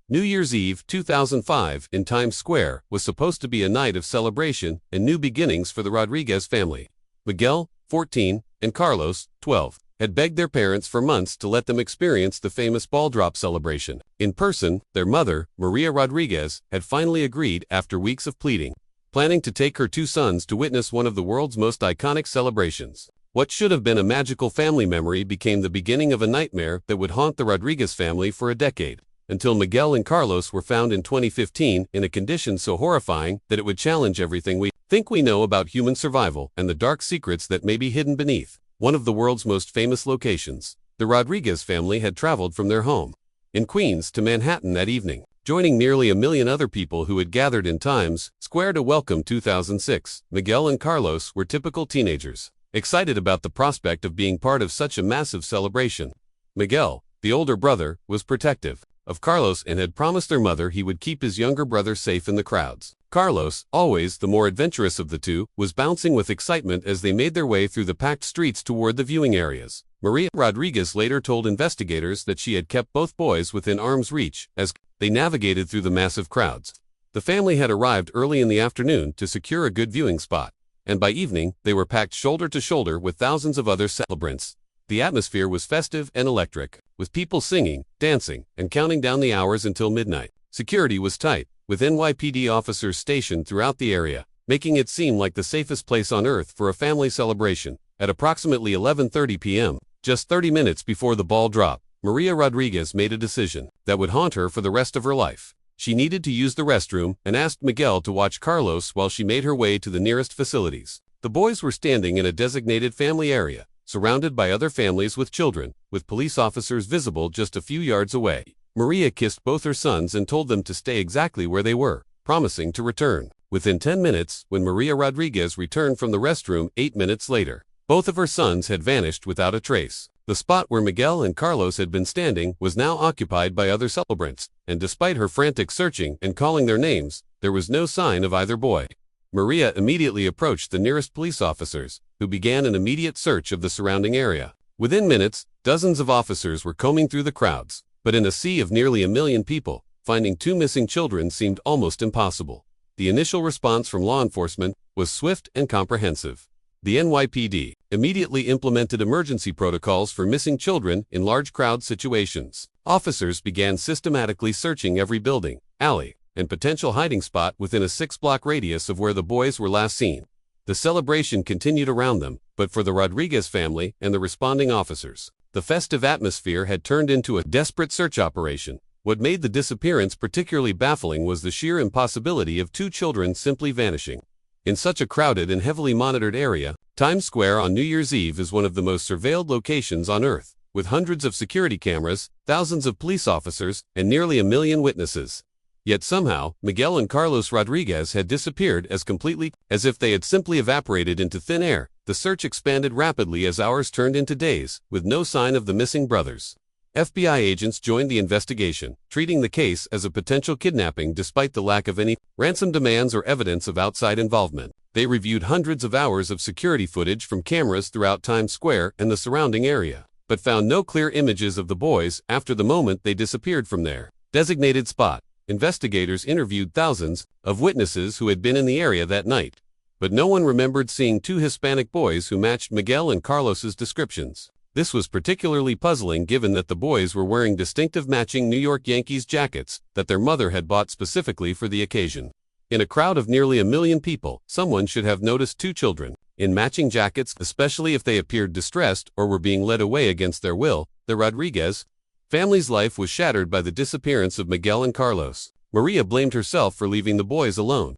New Year's Eve 2005 in Times Square was supposed to be a night of celebration and new beginnings for the Rodriguez family. Miguel, 14, and Carlos, 12, had begged their parents for months to let them experience the famous ball drop celebration. In person, their mother, Maria Rodriguez, had finally agreed after weeks of pleading, planning to take her two sons to witness one of the world's most iconic celebrations. What should have been a magical family memory became the beginning of a nightmare that would haunt the Rodriguez family for a decade, until Miguel and Carlos were found in 2015 in a condition so horrifying that it would challenge everything we think we know about human survival and the dark secrets that may be hidden beneath. One of the world's most famous locations. The Rodriguez family had traveled from their home in Queens to Manhattan that evening, joining nearly 1 million other people who had gathered in Times Square to welcome 2006. Miguel and Carlos were typical teenagers, excited about the prospect of being part of such a massive celebration. Miguel, the older brother, was protective of Carlos and had promised their mother he would keep his younger brother safe in the crowds. Carlos, always the more adventurous of the two, was bouncing with excitement as they made their way through the packed streets toward the viewing areas. Maria Rodriguez later told investigators that she had kept both boys within arm's reach as they navigated through the massive crowds. The family had arrived early in the afternoon to secure a good viewing spot, and by evening, they were packed shoulder to shoulder with thousands of other celebrants. The atmosphere was festive and electric, with people singing, dancing, and counting down the hours until midnight. Security was tight, with NYPD officers stationed throughout the area, making it seem like the safest place on earth for a family celebration. At approximately 11:30 p.m., just 30 minutes before the ball drop, Maria Rodriguez made a decision that would haunt her for the rest of her life. She needed to use the restroom and asked Miguel to watch Carlos while she made her way to the nearest facilities. The boys were standing in a designated family area, surrounded by other families with children, with police officers visible just a few yards away. Maria kissed both her sons and told them to stay exactly where they were, promising to return within 10 minutes. When Maria Rodriguez returned from the restroom 8 minutes later, both of her sons had vanished without a trace. The spot where Miguel and Carlos had been standing was now occupied by other celebrants, and despite her frantic searching and calling their names, there was no sign of either boy. Maria immediately approached the nearest police officers, who began an immediate search of the surrounding area. Within minutes, dozens of officers were combing through the crowds, but in a sea of nearly 1 million people, finding two missing children seemed almost impossible. The initial response from law enforcement was swift and comprehensive. The NYPD immediately implemented emergency protocols for missing children in large crowd situations. Officers began systematically searching every building, alley, and potential hiding spot within a 6-block radius of where the boys were last seen. The celebration continued around them, but for the Rodriguez family and the responding officers, the festive atmosphere had turned into a desperate search operation. What made the disappearance particularly baffling was the sheer impossibility of two children simply vanishing. In such a crowded and heavily monitored area, Times Square on New Year's Eve is one of the most surveilled locations on Earth, with hundreds of security cameras, thousands of police officers, and nearly 1 million witnesses. Yet somehow, Miguel and Carlos Rodriguez had disappeared as completely as if they had simply evaporated into thin air. The search expanded rapidly as hours turned into days, with no sign of the missing brothers. FBI agents joined the investigation, treating the case as a potential kidnapping despite the lack of any ransom demands or evidence of outside involvement. They reviewed hundreds of hours of security footage from cameras throughout Times Square and the surrounding area, but found no clear images of the boys after the moment they disappeared from their designated spot. Investigators interviewed thousands of witnesses who had been in the area that night, but no one remembered seeing two Hispanic boys who matched Miguel and Carlos's descriptions. This was particularly puzzling given that the boys were wearing distinctive matching New York Yankees jackets that their mother had bought specifically for the occasion. In a crowd of nearly 1 million people, someone should have noticed two children in matching jackets, especially if they appeared distressed or were being led away against their will. The Rodriguez family's life was shattered by the disappearance of Miguel and Carlos. Maria blamed herself for leaving the boys alone,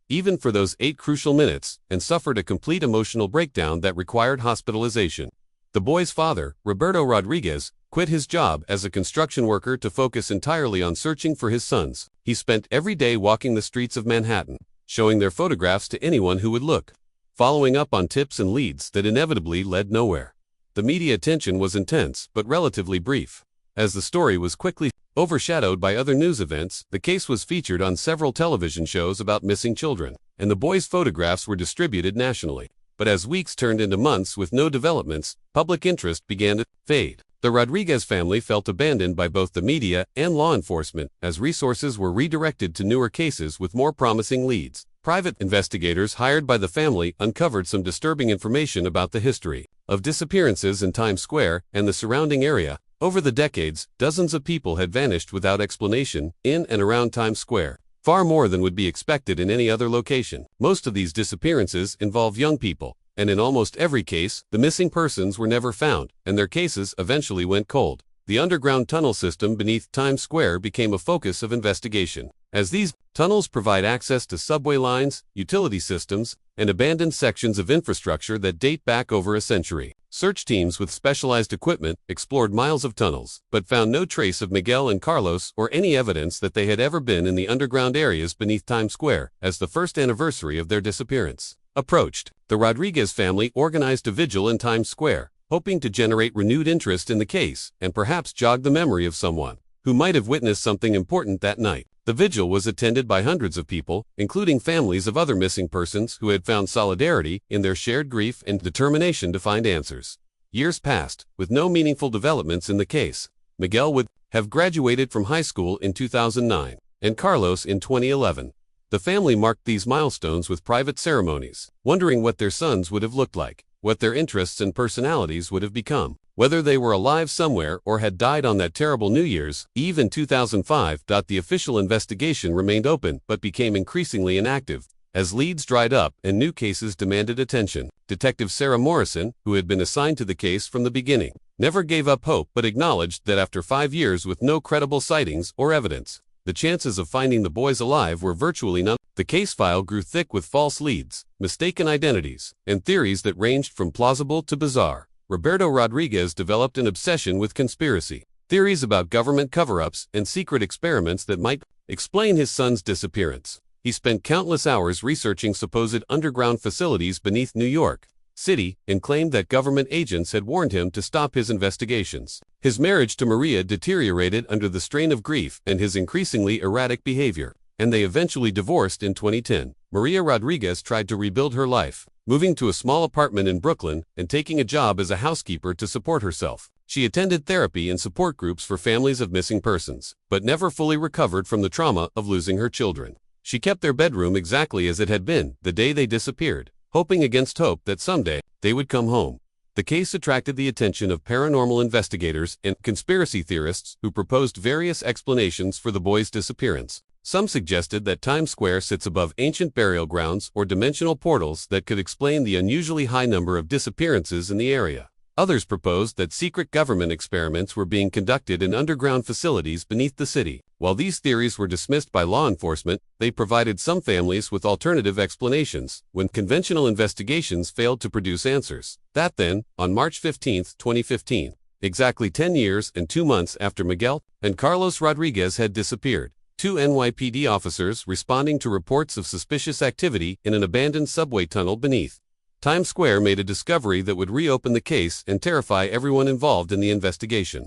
even for those 8 crucial minutes, and suffered a complete emotional breakdown that required hospitalization. The boy's father, Roberto Rodriguez, quit his job as a construction worker to focus entirely on searching for his sons. He spent every day walking the streets of Manhattan, showing their photographs to anyone who would look, following up on tips and leads that inevitably led nowhere. The media attention was intense, but relatively brief. As the story was quickly overshadowed by other news events, the case was featured on several television shows about missing children, and the boys' photographs were distributed nationally. But as weeks turned into months with no developments, public interest began to fade. The Rodriguez family felt abandoned by both the media and law enforcement as resources were redirected to newer cases with more promising leads. Private investigators hired by the family uncovered some disturbing information about the history of disappearances in Times Square and the surrounding area. Over the decades, dozens of people had vanished without explanation in and around Times Square, far more than would be expected in any other location. Most of these disappearances involve young people, and in almost every case, the missing persons were never found, and their cases eventually went cold. The underground tunnel system beneath Times Square became a focus of investigation, as these tunnels provide access to subway lines, utility systems, and abandoned sections of infrastructure that date back over a century. Search teams with specialized equipment explored miles of tunnels, but found no trace of Miguel and Carlos or any evidence that they had ever been in the underground areas beneath Times Square. As the first anniversary of their disappearance approached, the Rodriguez family organized a vigil in Times Square, hoping to generate renewed interest in the case and perhaps jog the memory of someone who might have witnessed something important that night. The vigil was attended by hundreds of people, including families of other missing persons who had found solidarity in their shared grief and determination to find answers. Years passed, with no meaningful developments in the case. Miguel would have graduated from high school in 2009, and Carlos in 2011. The family marked these milestones with private ceremonies, wondering what their sons would have looked like, what their interests and personalities would have become, whether they were alive somewhere or had died on that terrible New Year's Eve in 2005. The official investigation remained open but became increasingly inactive as leads dried up and new cases demanded attention. Detective Sarah Morrison, who had been assigned to the case from the beginning, never gave up hope but acknowledged that after 5 years with no credible sightings or evidence, the chances of finding the boys alive were virtually none. The case file grew thick with false leads, mistaken identities, and theories that ranged from plausible to bizarre. Roberto Rodriguez developed an obsession with conspiracy theories about government cover-ups and secret experiments that might explain his son's disappearance. He spent countless hours researching supposed underground facilities beneath New York City and claimed that government agents had warned him to stop his investigations. His marriage to Maria deteriorated under the strain of grief and his increasingly erratic behavior, and they eventually divorced in 2010. Maria Rodriguez tried to rebuild her life, moving to a small apartment in Brooklyn and taking a job as a housekeeper to support herself. She attended therapy and support groups for families of missing persons, but never fully recovered from the trauma of losing her children. She kept their bedroom exactly as it had been the day they disappeared, hoping against hope that someday they would come home. The case attracted the attention of paranormal investigators and conspiracy theorists who proposed various explanations for the boys' disappearance. Some suggested that Times Square sits above ancient burial grounds or dimensional portals that could explain the unusually high number of disappearances in the area. Others proposed that secret government experiments were being conducted in underground facilities beneath the city. While these theories were dismissed by law enforcement, they provided some families with alternative explanations when conventional investigations failed to produce answers. Then, on March 15, 2015, exactly 10 years and 2 months after Miguel and Carlos Rodriguez had disappeared, 2 NYPD officers responding to reports of suspicious activity in an abandoned subway tunnel beneath Times Square made a discovery that would reopen the case and terrify everyone involved in the investigation.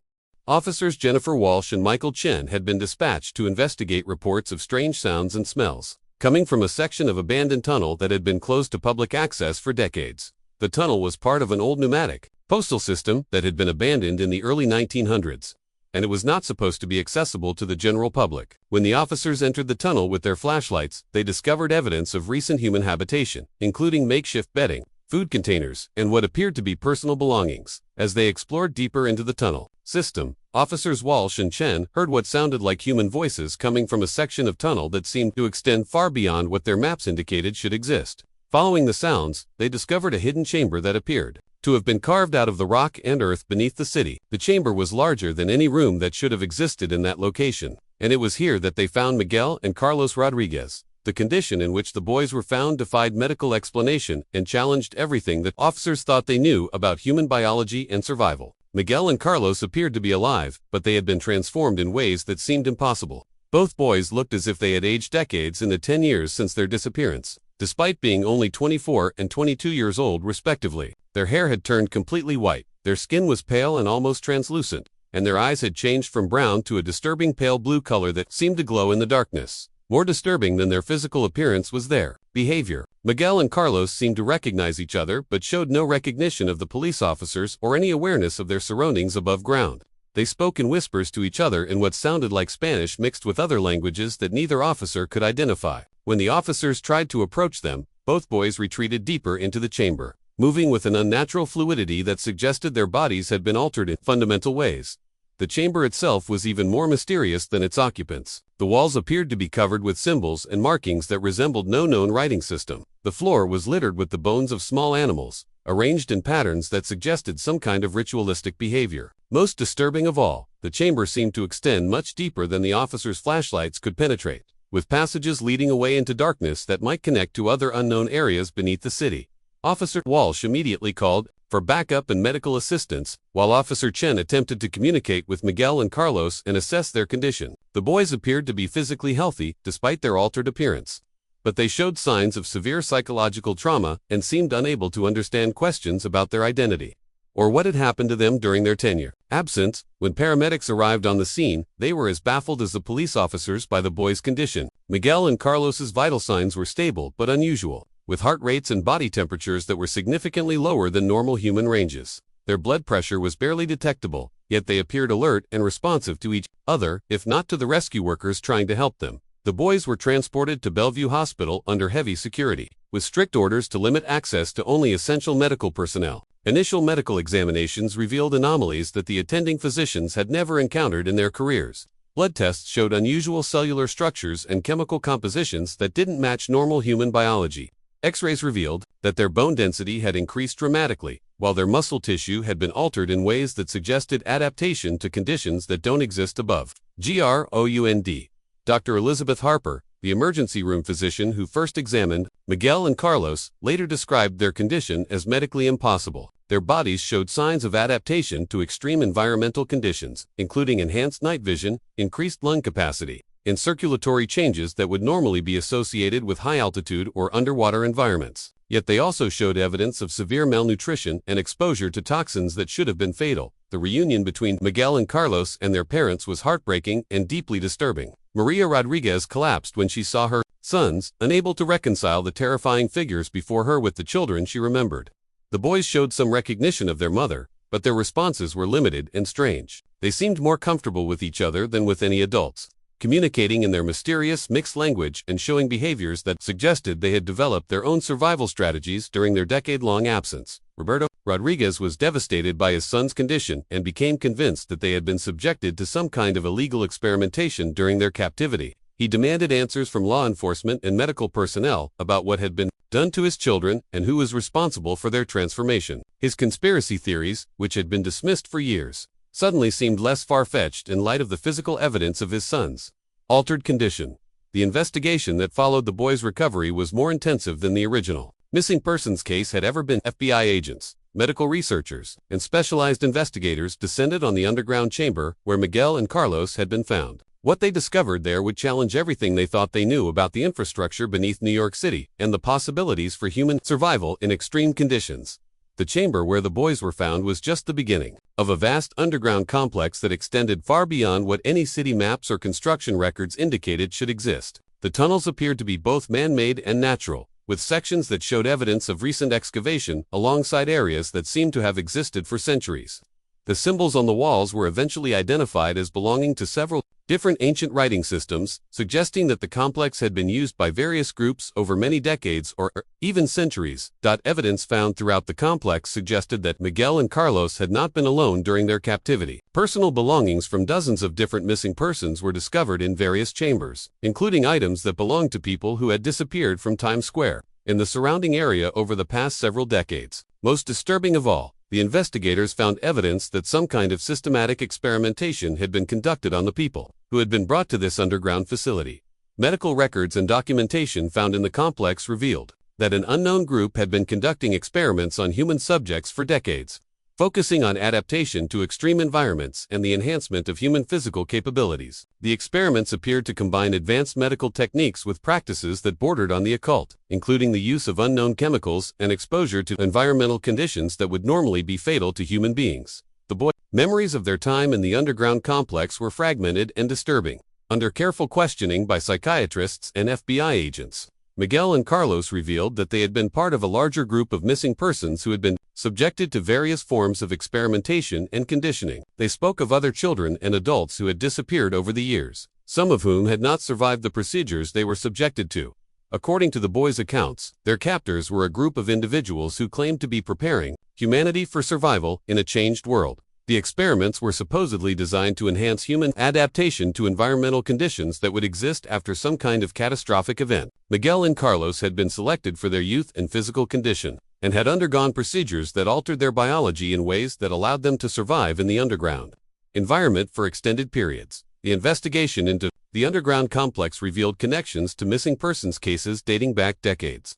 Officers Jennifer Walsh and Michael Chen had been dispatched to investigate reports of strange sounds and smells coming from a section of abandoned tunnel that had been closed to public access for decades. The tunnel was part of an old pneumatic postal system that had been abandoned in the early 1900s, and it was not supposed to be accessible to the general public. When the officers entered the tunnel with their flashlights, they discovered evidence of recent human habitation, including makeshift bedding, food containers, and what appeared to be personal belongings. As they explored deeper into the tunnel system, officers Walsh and Chen heard what sounded like human voices coming from a section of tunnel that seemed to extend far beyond what their maps indicated should exist. Following the sounds, they discovered a hidden chamber that appeared to have been carved out of the rock and earth beneath the city. The chamber was larger than any room that should have existed in that location, and it was here that they found Miguel and Carlos Rodriguez. The condition in which the boys were found defied medical explanation and challenged everything that officers thought they knew about human biology and survival. Miguel and Carlos appeared to be alive, but they had been transformed in ways that seemed impossible. Both boys looked as if they had aged decades in the 10 years since their disappearance, despite being only 24 and 22 years old respectively. Their hair had turned completely white, their skin was pale and almost translucent, and their eyes had changed from brown to a disturbing pale blue color that seemed to glow in the darkness. More disturbing than their physical appearance was their Behavior. Miguel and Carlos seemed to recognize each other but showed no recognition of the police officers or any awareness of their surroundings above ground. They spoke in whispers to each other in what sounded like Spanish mixed with other languages that neither officer could identify. When the officers tried to approach them, both boys retreated deeper into the chamber, moving with an unnatural fluidity that suggested their bodies had been altered in fundamental ways. The chamber itself was even more mysterious than its occupants. The walls appeared to be covered with symbols and markings that resembled no known writing system. The floor was littered with the bones of small animals, arranged in patterns that suggested some kind of ritualistic behavior. Most disturbing of all, the chamber seemed to extend much deeper than the officers' flashlights could penetrate, with passages leading away into darkness that might connect to other unknown areas beneath the city. Officer Walsh immediately called for backup and medical assistance, while Officer Chen attempted to communicate with Miguel and Carlos and assess their condition. The boys appeared to be physically healthy despite their altered appearance, but they showed signs of severe psychological trauma and seemed unable to understand questions about their identity or what had happened to them during their tenure. Absent, when paramedics arrived on the scene, they were as baffled as the police officers by the boys' condition. Miguel and Carlos's vital signs were stable but unusual, with heart rates and body temperatures that were significantly lower than normal human ranges. Their blood pressure was barely detectable, yet they appeared alert and responsive to each other, if not to the rescue workers trying to help them. The boys were transported to Bellevue Hospital under heavy security, with strict orders to limit access to only essential medical personnel. Initial medical examinations revealed anomalies that the attending physicians had never encountered in their careers. Blood tests showed unusual cellular structures and chemical compositions that didn't match normal human biology. X-rays revealed that their bone density had increased dramatically, while their muscle tissue had been altered in ways that suggested adaptation to conditions that don't exist above ground. Dr. Elizabeth Harper, the emergency room physician who first examined Miguel and Carlos, later described their condition as medically impossible. Their bodies showed signs of adaptation to extreme environmental conditions, including enhanced night vision, increased lung capacity, and circulatory changes that would normally be associated with high-altitude or underwater environments. Yet they also showed evidence of severe malnutrition and exposure to toxins that should have been fatal. The reunion between Miguel and Carlos and their parents was heartbreaking and deeply disturbing. Maria Rodriguez collapsed when she saw her sons, unable to reconcile the terrifying figures before her with the children she remembered. The boys showed some recognition of their mother, but their responses were limited and strange. They seemed more comfortable with each other than with any adults, communicating in their mysterious mixed language and showing behaviors that suggested they had developed their own survival strategies during their decade-long absence. Roberto Rodriguez was devastated by his son's condition and became convinced that they had been subjected to some kind of illegal experimentation during their captivity. He demanded answers from law enforcement and medical personnel about what had been done to his children and who was responsible for their transformation. His conspiracy theories, which had been dismissed for years, suddenly seemed less far-fetched in light of the physical evidence of his son's altered condition. The investigation that followed the boys' recovery was more intensive than the original missing persons case had ever been. FBI agents, medical researchers, and specialized investigators descended on the underground chamber where Miguel and Carlos had been found. What they discovered there would challenge everything they thought they knew about the infrastructure beneath New York City and the possibilities for human survival in extreme conditions. The chamber where the boys were found was just the beginning of a vast underground complex that extended far beyond what any city maps or construction records indicated should exist. The tunnels appeared to be both man-made and natural, with sections that showed evidence of recent excavation alongside areas that seemed to have existed for centuries. The symbols on the walls were eventually identified as belonging to several different ancient writing systems, suggesting that the complex had been used by various groups over many decades or even centuries. Evidence found throughout the complex suggested that Miguel and Carlos had not been alone during their captivity. Personal belongings from dozens of different missing persons were discovered in various chambers, including items that belonged to people who had disappeared from Times Square and the surrounding area over the past several decades. Most disturbing of all, the investigators found evidence that some kind of systematic experimentation had been conducted on the people who had been brought to this underground facility. Medical records and documentation found in the complex revealed that an unknown group had been conducting experiments on human subjects for decades, focusing on adaptation to extreme environments and the enhancement of human physical capabilities. The experiments appeared to combine advanced medical techniques with practices that bordered on the occult, including the use of unknown chemicals and exposure to environmental conditions that would normally be fatal to human beings. The boys' memories of their time in the underground complex were fragmented and disturbing. Under careful questioning by psychiatrists and FBI agents, Miguel and Carlos revealed that they had been part of a larger group of missing persons who had been subjected to various forms of experimentation and conditioning. They spoke of other children and adults who had disappeared over the years, some of whom had not survived the procedures they were subjected to. According to the boys' accounts, their captors were a group of individuals who claimed to be preparing humanity for survival in a changed world. The experiments were supposedly designed to enhance human adaptation to environmental conditions that would exist after some kind of catastrophic event. Miguel and Carlos had been selected for their youth and physical condition, and had undergone procedures that altered their biology in ways that allowed them to survive in the underground environment for extended periods. The investigation into the underground complex revealed connections to missing persons cases dating back decades.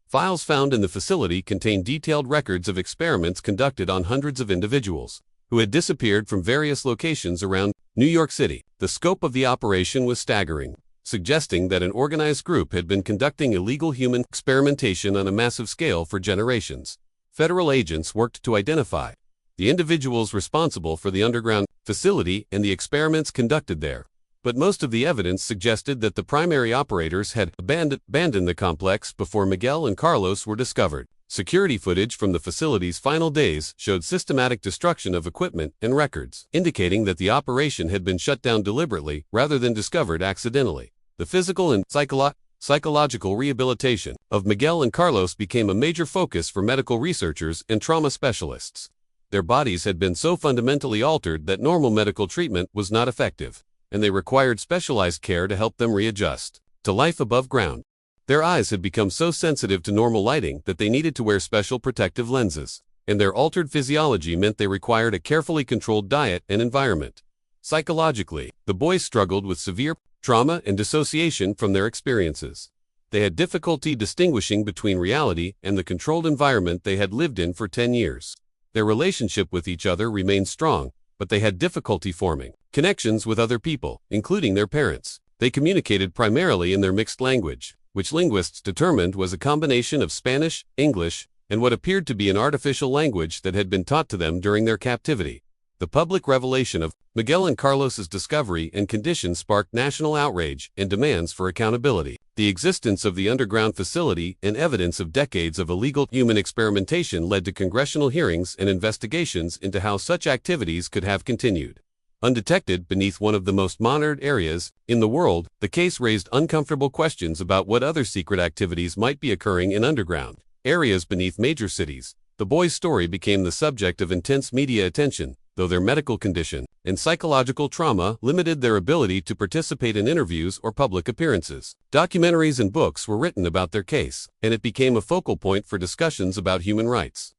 Files found in the facility contained detailed records of experiments conducted on hundreds of individuals who had disappeared from various locations around New York City. The scope of the operation was staggering, suggesting that an organized group had been conducting illegal human experimentation on a massive scale for generations. Federal agents worked to identify the individuals responsible for the underground facility and the experiments conducted there, but most of the evidence suggested that the primary operators had abandoned the complex before Miguel and Carlos were discovered. Security footage from the facility's final days showed systematic destruction of equipment and records, indicating that the operation had been shut down deliberately rather than discovered accidentally. The physical and psychological rehabilitation of Miguel and Carlos became a major focus for medical researchers and trauma specialists. Their bodies had been so fundamentally altered that normal medical treatment was not effective, and they required specialized care to help them readjust to life above ground. Their eyes had become so sensitive to normal lighting that they needed to wear special protective lenses, and their altered physiology meant they required a carefully controlled diet and environment. Psychologically, the boys struggled with severe trauma and dissociation from their experiences. They had difficulty distinguishing between reality and the controlled environment they had lived in for 10 years. Their relationship with each other remained strong, but they had difficulty forming connections with other people, including their parents. They communicated primarily in their mixed language, which linguists determined was a combination of Spanish, English, and what appeared to be an artificial language that had been taught to them during their captivity. The public revelation of Miguel and Carlos's discovery and condition sparked national outrage and demands for accountability. The existence of the underground facility and evidence of decades of illegal human experimentation led to congressional hearings and investigations into how such activities could have continued. Undetected beneath one of the most monitored areas in the world, the case raised uncomfortable questions about what other secret activities might be occurring in underground areas beneath major cities. The boys' story became the subject of intense media attention, though their medical condition and psychological trauma limited their ability to participate in interviews or public appearances. Documentaries and books were written about their case, and it became a focal point for discussions about human rights,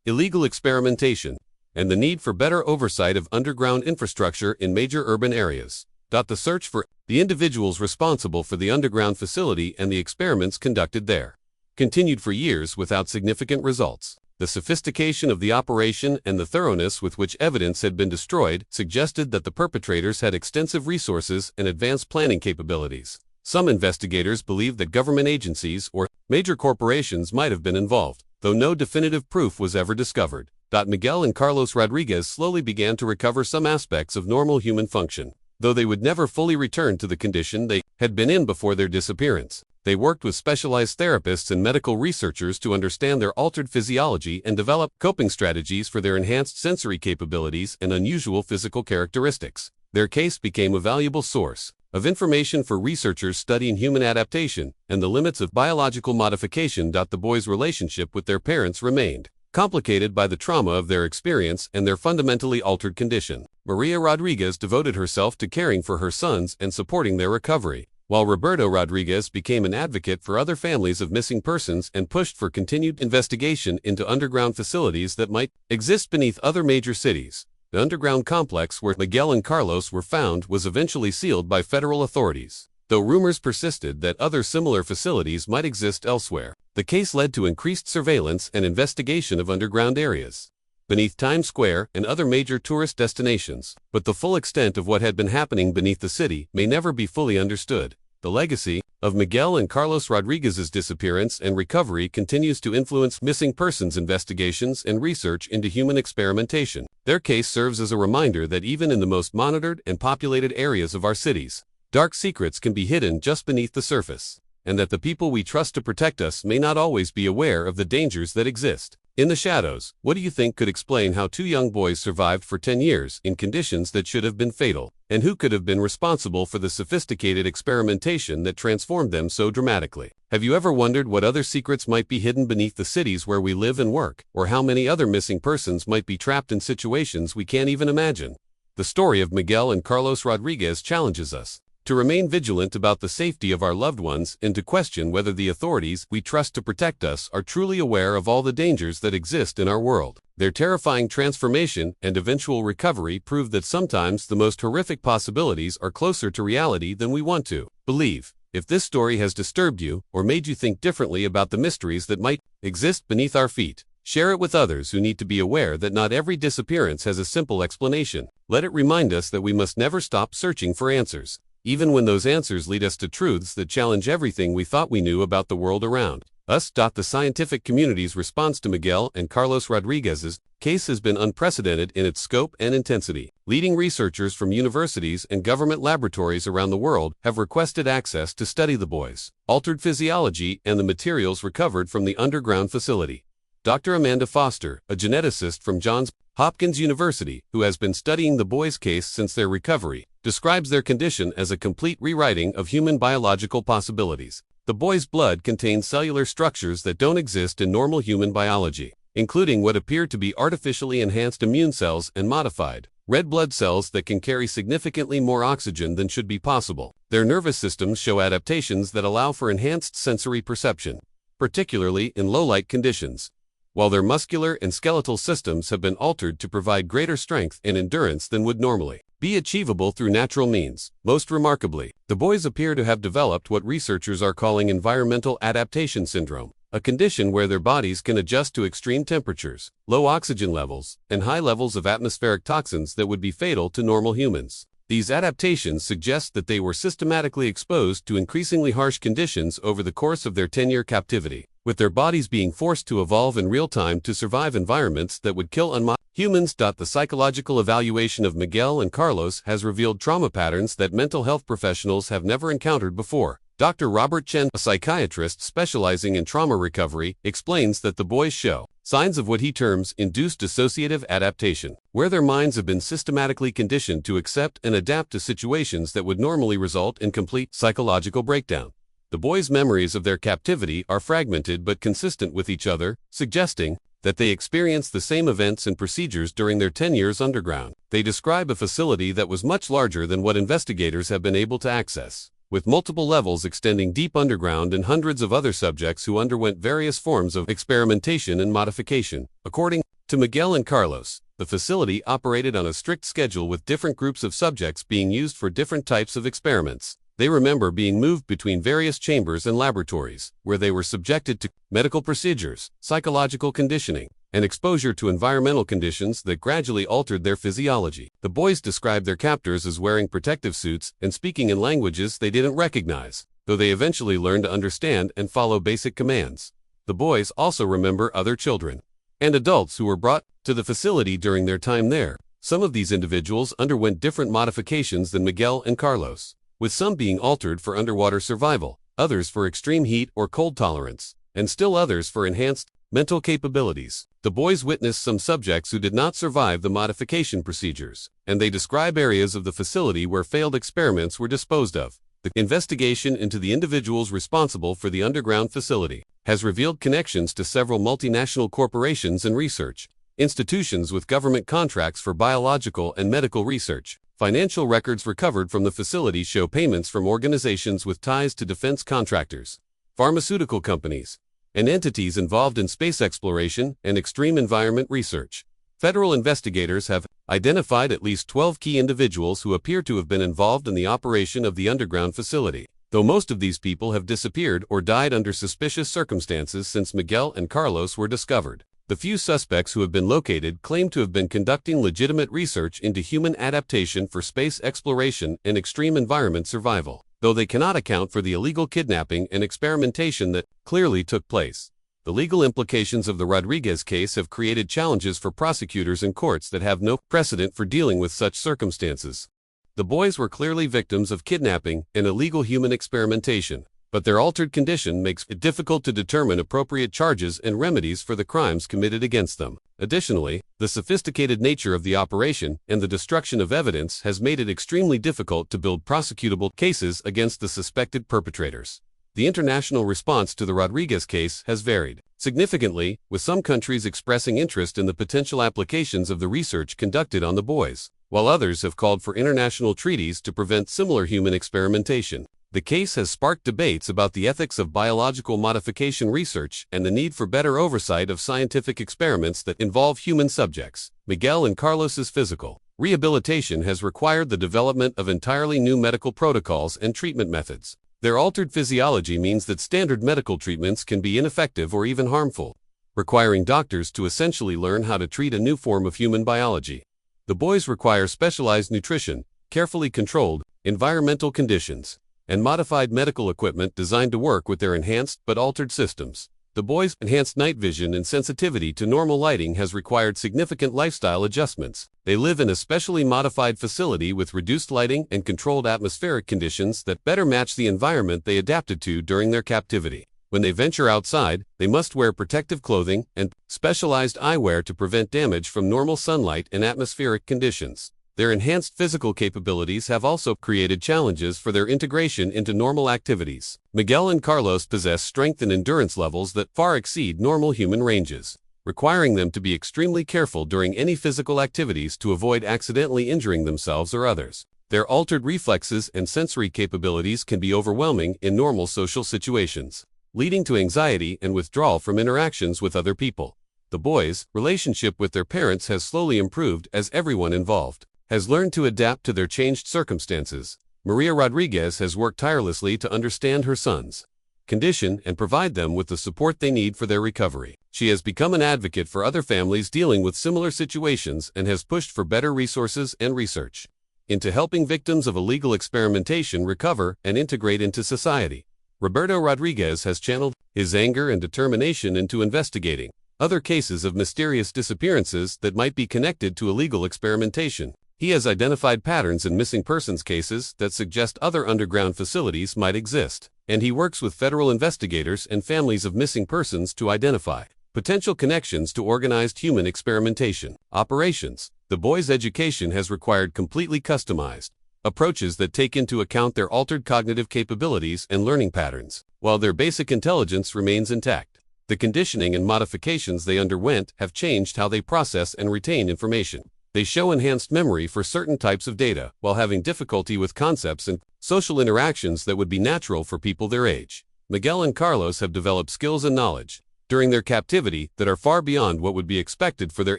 illegal experimentation, and the need for better oversight of underground infrastructure in major urban areas. The search for the individuals responsible for the underground facility and the experiments conducted there continued for years without significant results. The sophistication of the operation and the thoroughness with which evidence had been destroyed suggested that the perpetrators had extensive resources and advanced planning capabilities. Some investigators believed that government agencies or major corporations might have been involved, though no definitive proof was ever discovered. Miguel and Carlos Rodriguez slowly began to recover some aspects of normal human function, though they would never fully return to the condition they had been in before their disappearance. They worked with specialized therapists and medical researchers to understand their altered physiology and develop coping strategies for their enhanced sensory capabilities and unusual physical characteristics. Their case became a valuable source of information for researchers studying human adaptation and the limits of biological modification. The boys' relationship with their parents remained complicated by the trauma of their experience and their fundamentally altered condition. Maria Rodriguez devoted herself to caring for her sons and supporting their recovery, while Roberto Rodriguez became an advocate for other families of missing persons and pushed for continued investigation into underground facilities that might exist beneath other major cities. The underground complex where Miguel and Carlos were found was eventually sealed by federal authorities, though rumors persisted that other similar facilities might exist elsewhere. The case led to increased surveillance and investigation of underground areas beneath Times Square and other major tourist destinations, but the full extent of what had been happening beneath the city may never be fully understood. The legacy of Miguel and Carlos Rodriguez's disappearance and recovery continues to influence missing persons investigations and research into human experimentation. Their case serves as a reminder that even in the most monitored and populated areas of our cities, dark secrets can be hidden just beneath the surface. and that the people we trust to protect us may not always be aware of the dangers that exist. In the shadows, what do you think could explain how two young boys survived for 10 years in conditions that should have been fatal? And who could have been responsible for the sophisticated experimentation that transformed them so dramatically? Have you ever wondered what other secrets might be hidden beneath the cities where we live and work, or how many other missing persons might be trapped in situations we can't even imagine? The story of Miguel and Carlos Rodriguez challenges us to remain vigilant about the safety of our loved ones and to question whether the authorities we trust to protect us are truly aware of all the dangers that exist in our world. Their terrifying transformation and eventual recovery prove that sometimes the most horrific possibilities are closer to reality than we want to believe. If this story has disturbed you or made you think differently about the mysteries that might exist beneath our feet, share it with others who need to be aware that not every disappearance has a simple explanation. Let it remind us that we must never stop searching for answers, even when those answers lead us to truths that challenge everything we thought we knew about the world around us. The scientific community's response to Miguel and Carlos Rodriguez's case has been unprecedented in its scope and intensity. Leading researchers from universities and government laboratories around the world have requested access to study the boys' altered physiology and the materials recovered from the underground facility. Dr. Amanda Foster, a geneticist from Johns Hopkins University, who has been studying the boys' case since their recovery, describes their condition as a complete rewriting of human biological possibilities. The boys' blood contains cellular structures that don't exist in normal human biology, including what appear to be artificially enhanced immune cells and modified red blood cells that can carry significantly more oxygen than should be possible. Their nervous systems show adaptations that allow for enhanced sensory perception, particularly in low-light conditions, while their muscular and skeletal systems have been altered to provide greater strength and endurance than would normally be achievable through natural means. Most remarkably, the boys appear to have developed what researchers are calling environmental adaptation syndrome, a condition where their bodies can adjust to extreme temperatures, low oxygen levels, and high levels of atmospheric toxins that would be fatal to normal humans. These adaptations suggest that they were systematically exposed to increasingly harsh conditions over the course of their 10-year captivity, with their bodies being forced to evolve in real time to survive environments that would kill humans. The psychological evaluation of Miguel and Carlos has revealed trauma patterns that mental health professionals have never encountered before. Dr. Robert Chen, a psychiatrist specializing in trauma recovery, explains that the boys show signs of what he terms induced dissociative adaptation, where their minds have been systematically conditioned to accept and adapt to situations that would normally result in complete psychological breakdown. The boys' memories of their captivity are fragmented but consistent with each other, suggesting that they experienced the same events and procedures during their 10 years underground. They describe a facility that was much larger than what investigators have been able to access, with multiple levels extending deep underground and hundreds of other subjects who underwent various forms of experimentation and modification. According to Miguel and Carlos, the facility operated on a strict schedule with different groups of subjects being used for different types of experiments. They remember being moved between various chambers and laboratories, where they were subjected to medical procedures, psychological conditioning, and exposure to environmental conditions that gradually altered their physiology. The boys described their captors as wearing protective suits and speaking in languages they didn't recognize, though they eventually learned to understand and follow basic commands. The boys also remember other children and adults who were brought to the facility during their time there. Some of these individuals underwent different modifications than Miguel and Carlos, with some being altered for underwater survival, others for extreme heat or cold tolerance, and still others for enhanced mental capabilities. The boys witnessed some subjects who did not survive the modification procedures, and they describe areas of the facility where failed experiments were disposed of. The investigation into the individuals responsible for the underground facility has revealed connections to several multinational corporations and research institutions with government contracts for biological and medical research. Financial records recovered from the facility show payments from organizations with ties to defense contractors, pharmaceutical companies, and entities involved in space exploration and extreme environment research. Federal investigators have identified at least 12 key individuals who appear to have been involved in the operation of the underground facility, though most of these people have disappeared or died under suspicious circumstances since Miguel and Carlos were discovered. The few suspects who have been located claim to have been conducting legitimate research into human adaptation for space exploration and extreme environment survival, though they cannot account for the illegal kidnapping and experimentation that clearly took place. The legal implications of the Rodriguez case have created challenges for prosecutors and courts that have no precedent for dealing with such circumstances. The boys were clearly victims of kidnapping and illegal human experimentation, but their altered condition makes it difficult to determine appropriate charges and remedies for the crimes committed against them. Additionally, the sophisticated nature of the operation and the destruction of evidence has made it extremely difficult to build prosecutable cases against the suspected perpetrators. The international response to the Rodriguez case has varied significantly, with some countries expressing interest in the potential applications of the research conducted on the boys, while others have called for international treaties to prevent similar human experimentation. The case has sparked debates about the ethics of biological modification research and the need for better oversight of scientific experiments that involve human subjects. Miguel and Carlos's physical rehabilitation has required the development of entirely new medical protocols and treatment methods. Their altered physiology means that standard medical treatments can be ineffective or even harmful, requiring doctors to essentially learn how to treat a new form of human biology. The boys require specialized nutrition, carefully controlled environmental conditions, and modified medical equipment designed to work with their enhanced but altered systems. The boys' enhanced night vision and sensitivity to normal lighting has required significant lifestyle adjustments. They live in a specially modified facility with reduced lighting and controlled atmospheric conditions that better match the environment they adapted to during their captivity. When they venture outside, they must wear protective clothing and specialized eyewear to prevent damage from normal sunlight and atmospheric conditions. Their enhanced physical capabilities have also created challenges for their integration into normal activities. Miguel and Carlos possess strength and endurance levels that far exceed normal human ranges, requiring them to be extremely careful during any physical activities to avoid accidentally injuring themselves or others. Their altered reflexes and sensory capabilities can be overwhelming in normal social situations, leading to anxiety and withdrawal from interactions with other people. The boys' relationship with their parents has slowly improved as everyone involved has learned to adapt to their changed circumstances. Maria Rodriguez has worked tirelessly to understand her sons' condition and provide them with the support they need for their recovery. She has become an advocate for other families dealing with similar situations and has pushed for better resources and research into helping victims of illegal experimentation recover and integrate into society. Roberto Rodriguez has channeled his anger and determination into investigating other cases of mysterious disappearances that might be connected to illegal experimentation. He has identified patterns in missing persons cases that suggest other underground facilities might exist, and he works with federal investigators and families of missing persons to identify potential connections to organized human experimentation operations. The boys' education has required completely customized approaches that take into account their altered cognitive capabilities and learning patterns, while their basic intelligence remains intact. The conditioning and modifications they underwent have changed how they process and retain information. They show enhanced memory for certain types of data, while having difficulty with concepts and social interactions that would be natural for people their age. Miguel and Carlos have developed skills and knowledge during their captivity that are far beyond what would be expected for their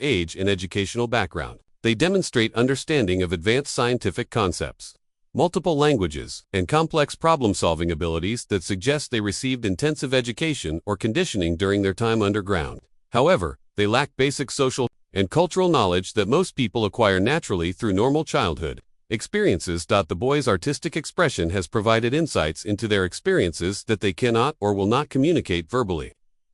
age and educational background. They demonstrate understanding of advanced scientific concepts, multiple languages, and complex problem-solving abilities that suggest they received intensive education or conditioning during their time underground. However, they lack basic social and cultural knowledge that most people acquire naturally through normal childhood experiences. The boys' artistic expression has provided insights into their experiences that they cannot or will not communicate verbally.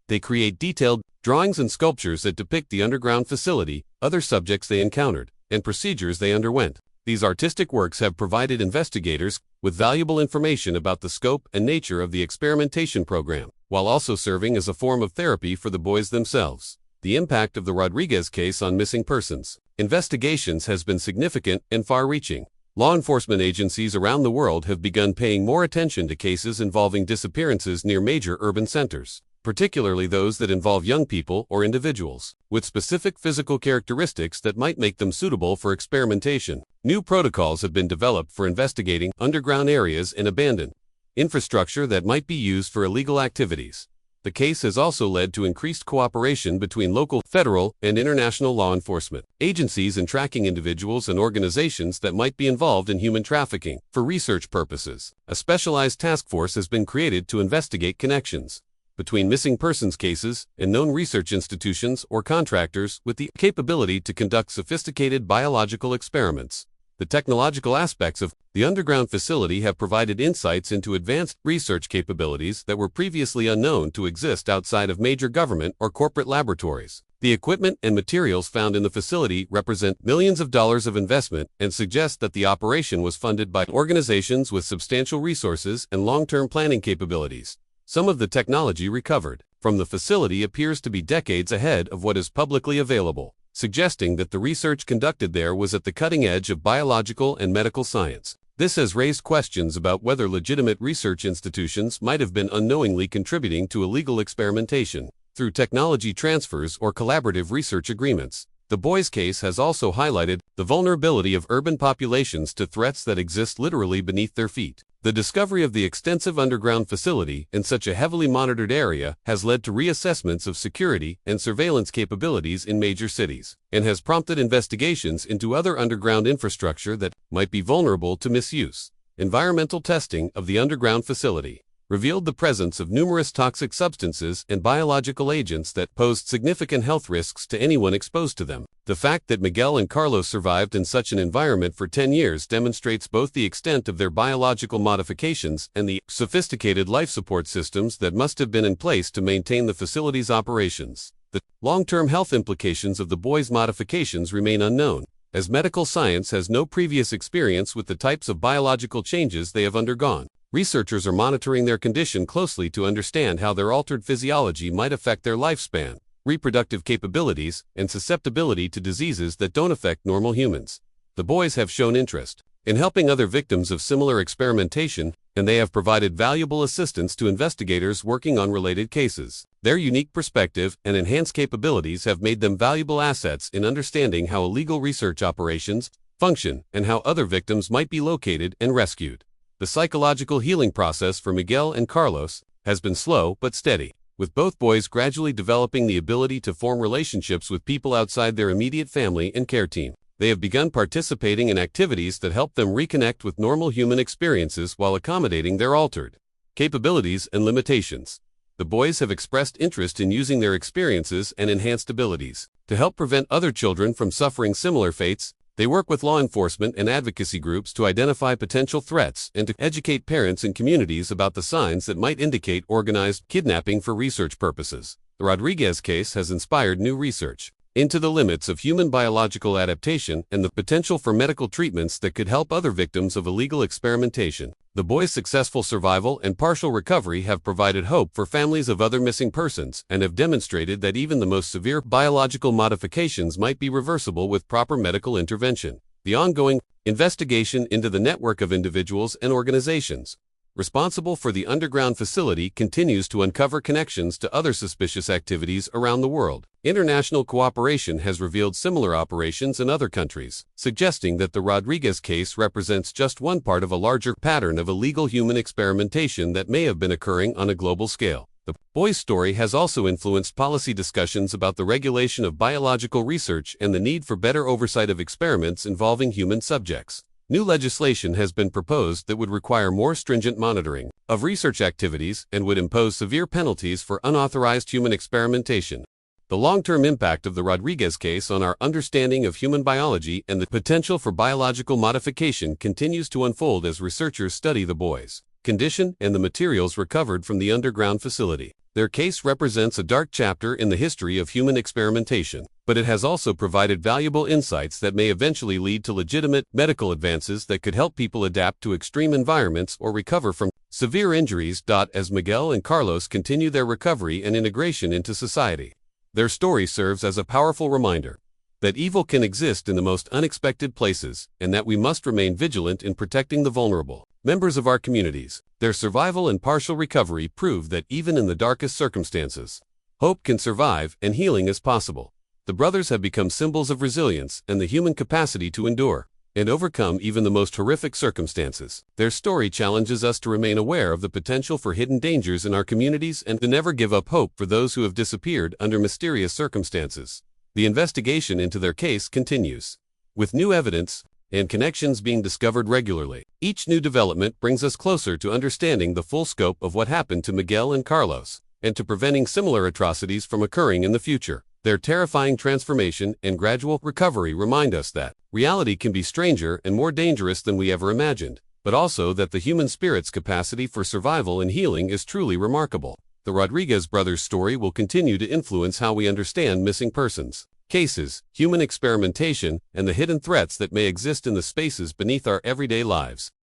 They create detailed drawings and sculptures that depict the underground facility, other subjects they encountered, and procedures they underwent. These artistic works have provided investigators with valuable information about the scope and nature of the experimentation program, while also serving as a form of therapy for the boys themselves. The impact of the Rodriguez case on missing persons investigations has been significant and far-reaching. Law enforcement agencies around the world have begun paying more attention to cases involving disappearances near major urban centers, particularly those that involve young people or individuals with specific physical characteristics that might make them suitable for experimentation. New protocols have been developed for investigating underground areas and abandoned infrastructure that might be used for illegal activities. The case has also led to increased cooperation between local, federal, and international law enforcement agencies in tracking individuals and organizations that might be involved in human trafficking. For research purposes, a specialized task force has been created to investigate connections between missing persons cases and known research institutions or contractors with the capability to conduct sophisticated biological experiments. The technological aspects of the underground facility have provided insights into advanced research capabilities that were previously unknown to exist outside of major government or corporate laboratories. The equipment and materials found in the facility represent millions of dollars of investment and suggest that the operation was funded by organizations with substantial resources and long-term planning capabilities. Some of the technology recovered from the facility appears to be decades ahead of what is publicly available, suggesting that the research conducted there was at the cutting edge of biological and medical science. This has raised questions about whether legitimate research institutions might have been unknowingly contributing to illegal experimentation through technology transfers or collaborative research agreements. The boys' case has also highlighted the vulnerability of urban populations to threats that exist literally beneath their feet. The discovery of the extensive underground facility in such a heavily monitored area has led to reassessments of security and surveillance capabilities in major cities, and has prompted investigations into other underground infrastructure that might be vulnerable to misuse. Environmental testing of the underground facility revealed the presence of numerous toxic substances and biological agents that posed significant health risks to anyone exposed to them. The fact that Miguel and Carlos survived in such an environment for 10 years demonstrates both the extent of their biological modifications and the sophisticated life support systems that must have been in place to maintain the facility's operations. The long-term health implications of the boys' modifications remain unknown, as medical science has no previous experience with the types of biological changes they have undergone. Researchers are monitoring their condition closely to understand how their altered physiology might affect their lifespan, reproductive capabilities, and susceptibility to diseases that don't affect normal humans. The boys have shown interest in helping other victims of similar experimentation, and they have provided valuable assistance to investigators working on related cases. Their unique perspective and enhanced capabilities have made them valuable assets in understanding how illegal research operations function and how other victims might be located and rescued. The psychological healing process for Miguel and Carlos has been slow but steady, with both boys gradually developing the ability to form relationships with people outside their immediate family and care team. They have begun participating in activities that help them reconnect with normal human experiences while accommodating their altered capabilities and limitations. The boys have expressed interest in using their experiences and enhanced abilities to help prevent other children from suffering similar fates. They work with law enforcement and advocacy groups to identify potential threats and to educate parents and communities about the signs that might indicate organized kidnapping for research purposes. The Rodriguez case has inspired new research into the limits of human biological adaptation and the potential for medical treatments that could help other victims of illegal experimentation. The boys' successful survival and partial recovery have provided hope for families of other missing persons and have demonstrated that even the most severe biological modifications might be reversible with proper medical intervention. The ongoing investigation into the network of individuals and organizations responsible for the underground facility continues to uncover connections to other suspicious activities around the world. International cooperation has revealed similar operations in other countries, suggesting that the Rodriguez case represents just one part of a larger pattern of illegal human experimentation that may have been occurring on a global scale. The boys' story has also influenced policy discussions about the regulation of biological research and the need for better oversight of experiments involving human subjects. New legislation has been proposed that would require more stringent monitoring of research activities and would impose severe penalties for unauthorized human experimentation. The long-term impact of the Rodriguez case on our understanding of human biology and the potential for biological modification continues to unfold as researchers study the boys' condition and the materials recovered from the underground facility. Their case represents a dark chapter in the history of human experimentation, but it has also provided valuable insights that may eventually lead to legitimate medical advances that could help people adapt to extreme environments or recover from severe injuries. As Miguel and Carlos continue their recovery and integration into society, their story serves as a powerful reminder that evil can exist in the most unexpected places and that we must remain vigilant in protecting the vulnerable members of our communities. Their survival and partial recovery prove that even in the darkest circumstances, hope can survive and healing is possible. The brothers have become symbols of resilience and the human capacity to endure and overcome even the most horrific circumstances. Their story challenges us to remain aware of the potential for hidden dangers in our communities and to never give up hope for those who have disappeared under mysterious circumstances. The investigation into their case continues, with new evidence and connections being discovered regularly. Each new development brings us closer to understanding the full scope of what happened to Miguel and Carlos, and to preventing similar atrocities from occurring in the future. Their terrifying transformation and gradual recovery remind us that reality can be stranger and more dangerous than we ever imagined, but also that the human spirit's capacity for survival and healing is truly remarkable. the Rodriguez brothers' story will continue to influence how we understand missing persons cases, human experimentation, and the hidden threats that may exist in the spaces beneath our everyday lives.